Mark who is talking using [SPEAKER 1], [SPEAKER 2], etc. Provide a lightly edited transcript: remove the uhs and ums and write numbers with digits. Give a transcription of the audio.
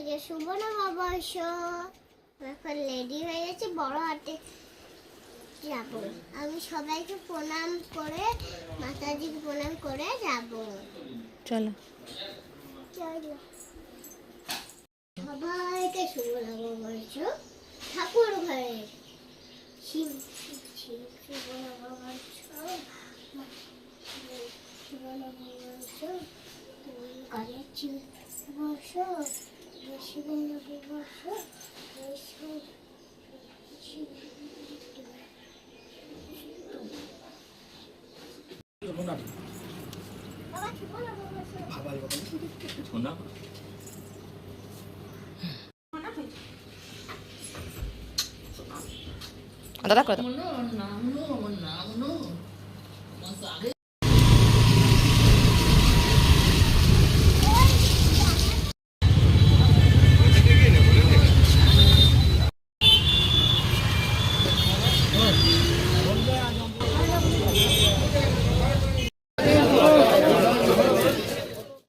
[SPEAKER 1] সবাইকে শুভ নববর্ষ। এখন রেডি হয়ে গেছি, বড় হাটে যাব। আমি সবাইকে প্রণাম করে, মাতাজিকে প্রণাম করে যাব।
[SPEAKER 2] চলো
[SPEAKER 1] চলো সবাইকে শুভ নববর্ষ। ঠাকুর ঘরে শিব শিব শুভ নববর্ষ, শুভ নববর্ষ। গণেশ বর্ষ, শিব নববর্ষ,
[SPEAKER 2] দাদা করে দাও।